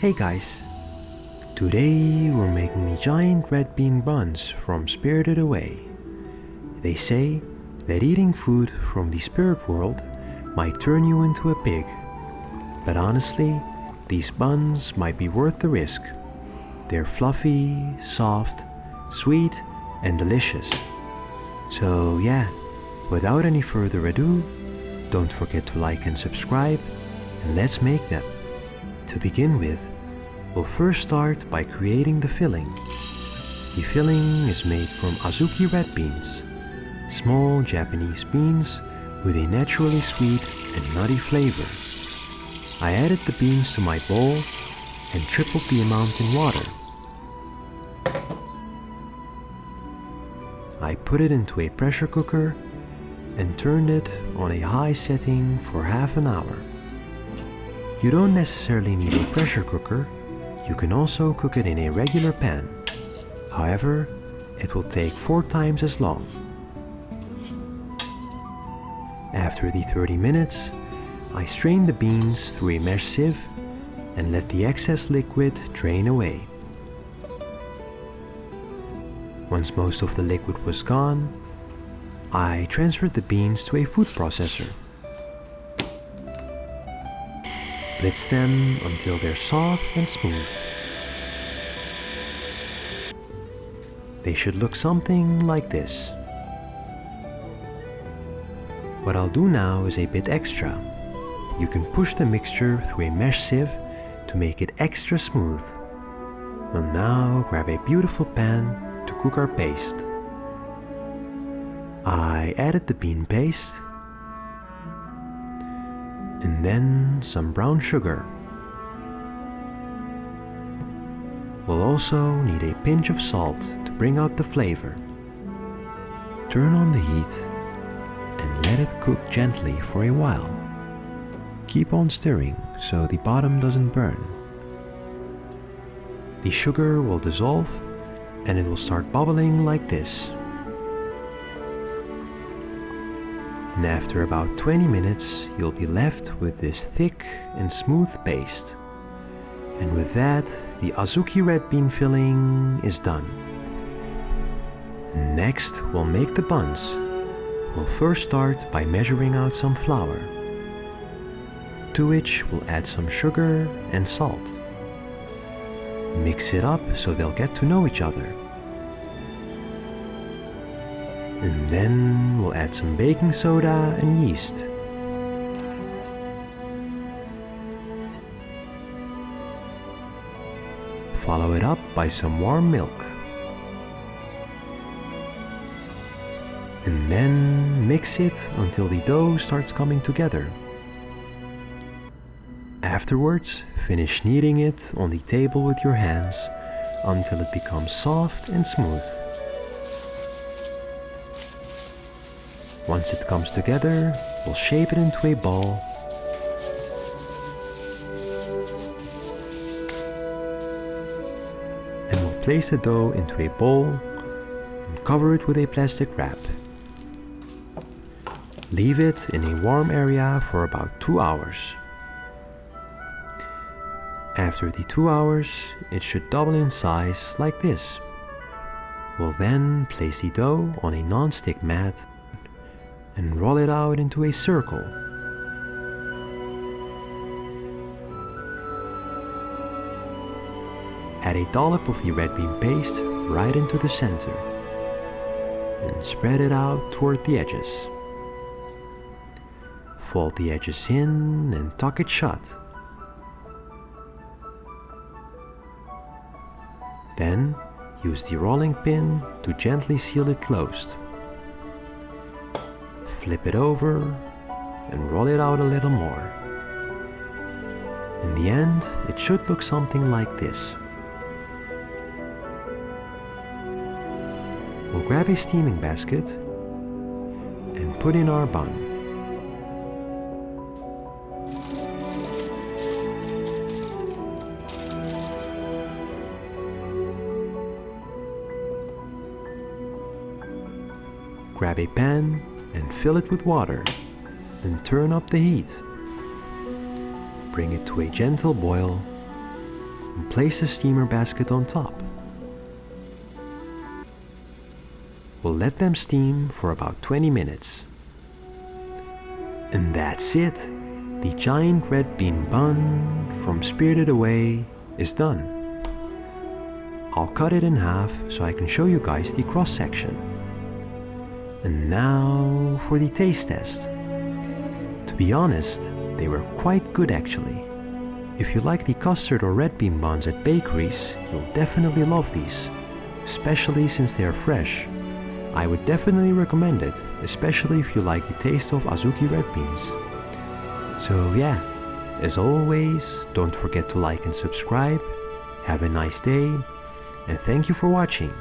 Hey guys, today we're making the giant red bean buns from Spirited Away. They say that eating food from the spirit world might turn you into a pig, but honestly, these buns might be worth the risk. They're fluffy, soft, sweet, and delicious. So yeah, without any further ado, don't forget to like and subscribe, and let's make them. To begin with, we'll first start by creating the filling. The filling is made from azuki red beans, small Japanese beans with a naturally sweet and nutty flavor. I added the beans to my bowl and tripled the amount in water. I put it into a pressure cooker and turned it on a high setting for half an hour. You don't necessarily need a pressure cooker. You can also cook it in a regular pan. However, it will take 4 times as long. After the 30 minutes, I strained the beans through a mesh sieve and let the excess liquid drain away. Once most of the liquid was gone, I transferred the beans to a food processor. Blitz them until they're soft and smooth. They should look something like this. What I'll do now is a bit extra. You can push the mixture through a mesh sieve to make it extra smooth. We'll now grab a beautiful pan to cook our paste. I added the bean paste and then some brown sugar. We'll also need a pinch of salt to bring out the flavor. Turn on the heat and let it cook gently for a while. Keep on stirring so the bottom doesn't burn. The sugar will dissolve and it will start bubbling like this. And after about 20 minutes, you'll be left with this thick and smooth paste. And with that, the azuki red bean filling is done. Next, we'll make the buns. We'll first start by measuring out some flour, to which we'll add some sugar and salt. Mix it up so they'll get to know each other. And then we'll add some baking soda and yeast. Follow it up by some warm milk. And then mix it until the dough starts coming together. Afterwards, finish kneading it on the table with your hands until it becomes soft and smooth. Once it comes together, we'll shape it into a ball. And we'll place the dough into a bowl and cover it with a plastic wrap. Leave it in a warm area for about 2 hours. After the 2 hours, it should double in size like this. We'll then place the dough on a non-stick mat and roll it out into a circle. Add a dollop of the red bean paste right into the center and spread it out toward the edges. Fold the edges in and tuck it shut. Then use the rolling pin to gently seal it closed. Flip it over and roll it out a little more. In the end, it should look something like this. We'll grab a steaming basket and put in our bun. Grab a pan and fill it with water, then turn up the heat. Bring it to a gentle boil and place a steamer basket on top. We'll let them steam for about 20 minutes. And that's it! The giant red bean bun from Spirited Away is done. I'll cut it in half so I can show you guys the cross section. And now for the taste test. To be honest, they were quite good actually. If you like the custard or red bean buns at bakeries, you'll definitely love these, especially since they are fresh. I would definitely recommend it, especially if you like the taste of Azuki red beans. So yeah, as always, don't forget to like and subscribe. Have a nice day, and thank you for watching.